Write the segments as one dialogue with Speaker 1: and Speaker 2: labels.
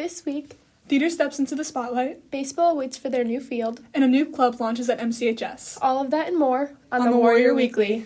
Speaker 1: This week,
Speaker 2: theater steps into the spotlight,
Speaker 1: baseball waits for their new field,
Speaker 2: and a new club launches at MCHS.
Speaker 1: All of that and more on
Speaker 2: the Warrior Weekly.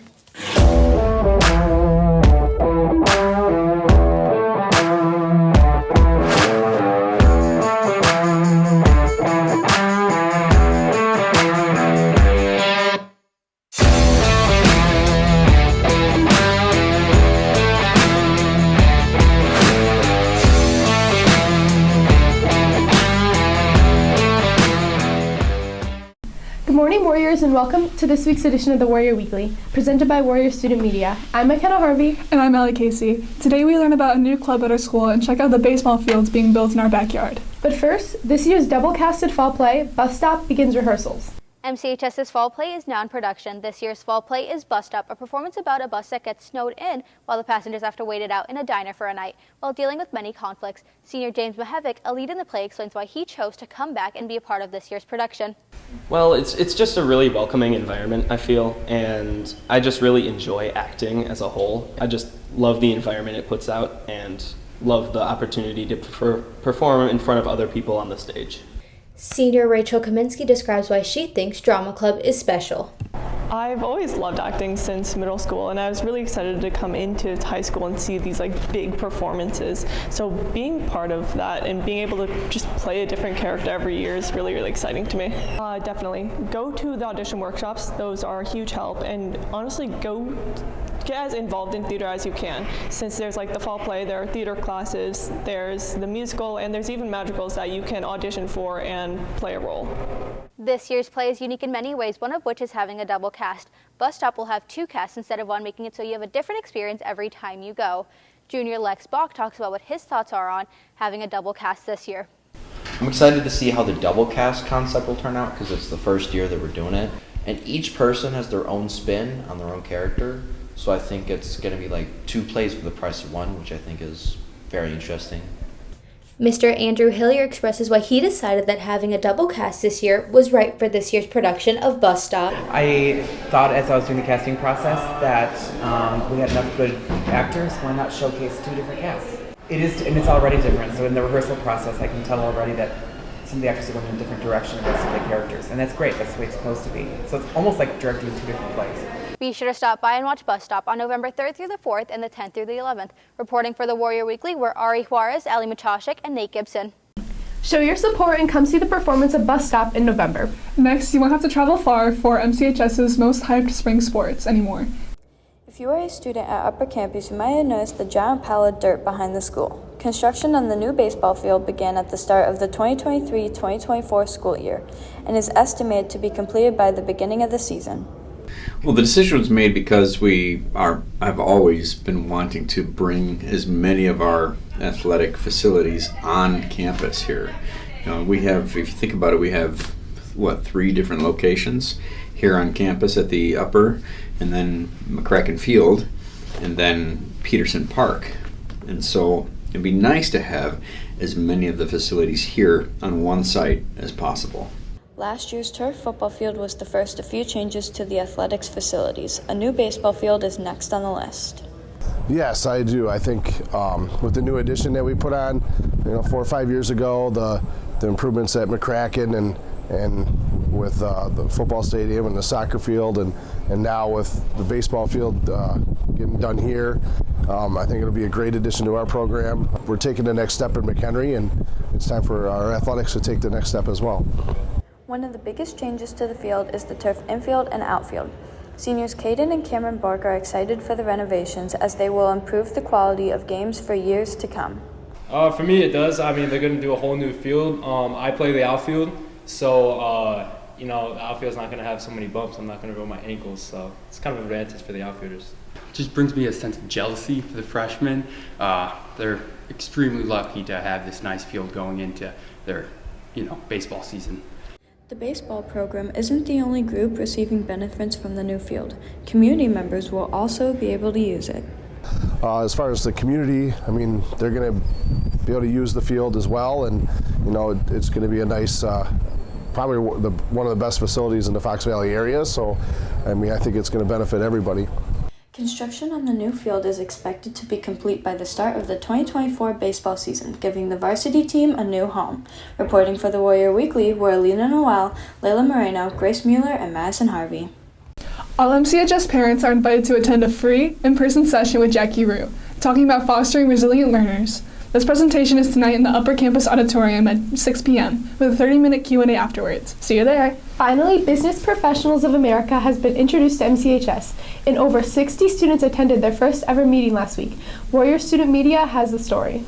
Speaker 1: Good morning, Warriors, and welcome to this week's edition of the Warrior Weekly, presented by Warrior Student Media. I'm McHenry High.
Speaker 2: And I'm Allie Casey. Today we learn about a new club at our school and check out the baseball fields being built in our backyard.
Speaker 1: But first, this year's double-casted fall play, Bus Stop, begins rehearsals.
Speaker 3: MCHS's fall play is now in production. This year's fall play is Bus Stop, a performance about a bus that gets snowed in while the passengers have to wait it out in a diner for a night. While dealing with many conflicts, senior James Mahevik, a lead in the play, explains why he chose to come back and be a part of this year's production.
Speaker 4: Well, it's just a really welcoming environment, I feel, and I just really enjoy acting as a whole. I just love the environment it puts out and love the opportunity to perform in front of other people on the stage.
Speaker 5: Senior Rachel Kaminsky describes why she thinks Drama Club is special.
Speaker 6: I've always loved acting since middle school, and I was really excited to come into high school and see these big performances. So being part of that and being able to just play a different character every year is really, really exciting to me. Definitely. Go to the audition workshops. Those are a huge help, and honestly get as involved in theater as you can. Since there's the fall play, there are theater classes, there's the musical, and there's even musicals that you can audition for and play a role.
Speaker 3: This year's play is unique in many ways, one of which is having a double cast. Bus Stop will have two casts instead of one, making it so you have a different experience every time you go. Junior Lex Bach talks about what his thoughts are on having a double cast this year.
Speaker 7: I'm excited to see how the double cast concept will turn out because it's the first year that we're doing it. And each person has their own spin on their own character. So I think it's going to be two plays for the price of one, which I think is very interesting.
Speaker 5: Mr. Andrew Hillier expresses why he decided that having a double cast this year was right for this year's production of Bus Stop.
Speaker 8: I thought as I was doing the casting process that we had enough good actors. Why not showcase two different casts? It is, and it's already different. So in the rehearsal process, I can tell already that some of the actors are going in a different direction than some of the characters. And that's great. That's the way it's supposed to be. So it's almost like directing two different plays.
Speaker 3: Be sure to stop by and watch Bus Stop on November 3rd through the 4th and the 10th through the 11th. Reporting for the Warrior Weekly were Ari Juarez, Ali Machashik, and Nate Gibson.
Speaker 1: Show your support and come see the performance of Bus Stop in November.
Speaker 2: Next, you won't have to travel far for MCHS's most hyped spring sports anymore.
Speaker 9: If you are a student at Upper Campus, you might have noticed the giant pile of dirt behind the school. Construction on the new baseball field began at the start of the 2023-2024 school year and is estimated to be completed by the beginning of the season.
Speaker 10: Well, the decision was made because I've always been wanting to bring as many of our athletic facilities on campus here. We have, if you think about it, we have, 3 different locations here on campus at the upper, and then McCracken Field, and then Peterson Park. And so it'd be nice to have as many of the facilities here on one site as possible.
Speaker 9: Last year's turf football field was the first of a few changes to the athletics facilities. A new baseball field is next on the list.
Speaker 11: Yes, I do. I think with the new addition that we put on, 4 or 5 years ago, the improvements at McCracken and with the football stadium and the soccer field and now with the baseball field getting done here, I think it'll be a great addition to our program. We're taking the next step at McHenry, and it's time for our athletics to take the next step as well.
Speaker 9: One of the biggest changes to the field is the turf infield and outfield. Seniors Caden and Cameron Bork are excited for the renovations as they will improve the quality of games for years to come.
Speaker 12: For me, it does. They're going to do a whole new field. I play the outfield, so the outfield's not going to have so many bumps. I'm not going to roll my ankles, so it's kind of an advantage for the outfielders.
Speaker 13: It just brings me a sense of jealousy for the freshmen. They're extremely lucky to have this nice field going into their, baseball season.
Speaker 9: The baseball program isn't the only group receiving benefits from the new field. Community members will also be able to use it.
Speaker 11: As far as the community, they're going to be able to use the field as well, and it's going to be a nice, probably one of the best facilities in the Fox Valley area. So, I think it's going to benefit everybody.
Speaker 9: Construction on the new field is expected to be complete by the start of the 2024 baseball season, giving the varsity team a new home. Reporting for the Warrior Weekly were Alina Noel, Layla Moreno, Grace Mueller, and Madison Harvey.
Speaker 2: All MCHS parents are invited to attend a free, in-person session with Jackie Rue, talking about fostering resilient learners. This presentation is tonight in the Upper Campus Auditorium at 6 p.m. with a 30-minute Q&A afterwards. See you there.
Speaker 1: Finally, Business Professionals of America has been introduced to MCHS, and over 60 students attended their first ever meeting last week. Warrior Student Media has the story.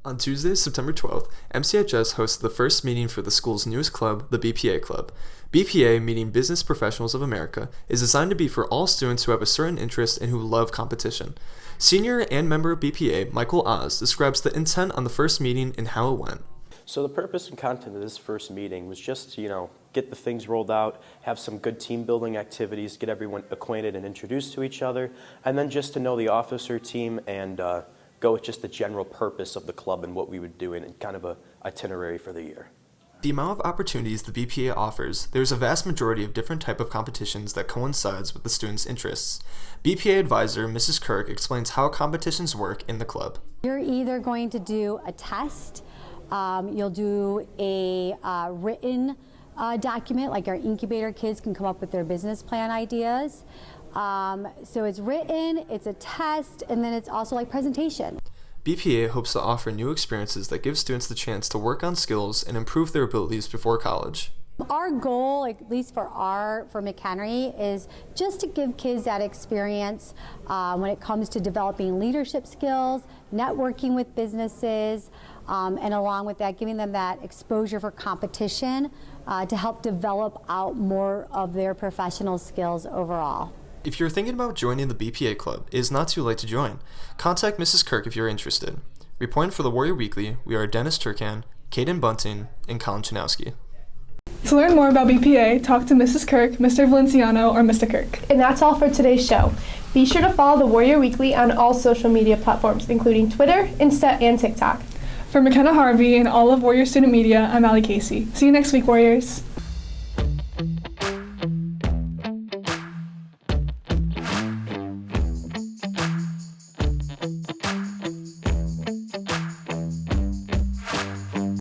Speaker 14: On Tuesday, September 12th, MCHS hosted the first meeting for the school's newest club, the BPA Club. BPA, meaning Business Professionals of America, is designed to be for all students who have a certain interest and who love competition. Senior and member of BPA, Michael Oz, describes the intent on the first meeting and how it went.
Speaker 15: So the purpose and content of this first meeting was just to, get the things rolled out, have some good team building activities, get everyone acquainted and introduced to each other, and then just to know the officer team and go with just the general purpose of the club and what we would do in kind of a itinerary for the year.
Speaker 14: The amount of opportunities the BPA offers, there's a vast majority of different type of competitions that coincides with the students' interests. BPA advisor Mrs. Kirk explains how competitions work in the club.
Speaker 16: You're either going to do a test, you'll do a written document, like our incubator kids can come up with their business plan ideas. So it's written, it's a test, and then it's also like presentation.
Speaker 14: BPA hopes to offer new experiences that give students the chance to work on skills and improve their abilities before college.
Speaker 16: Our goal, at least for McHenry, is just to give kids that experience when it comes to developing leadership skills, networking with businesses, and along with that, giving them that exposure for competition to help develop out more of their professional skills overall.
Speaker 14: If you're thinking about joining the BPA Club, it is not too late to join. Contact Mrs. Kirk if you're interested. Reporting for the Warrior Weekly, we are Dennis Turkan, Caden Bunting, and Colin Chanowski.
Speaker 2: To learn more about BPA, talk to Mrs. Kirk, Mr. Valenciano, or Mr. Kirk.
Speaker 1: And that's all for today's show. Be sure to follow the Warrior Weekly on all social media platforms, including Twitter, Insta, and TikTok.
Speaker 2: For McKenna Harvey and all of Warrior Student Media, I'm Allie Casey. See you next week, Warriors.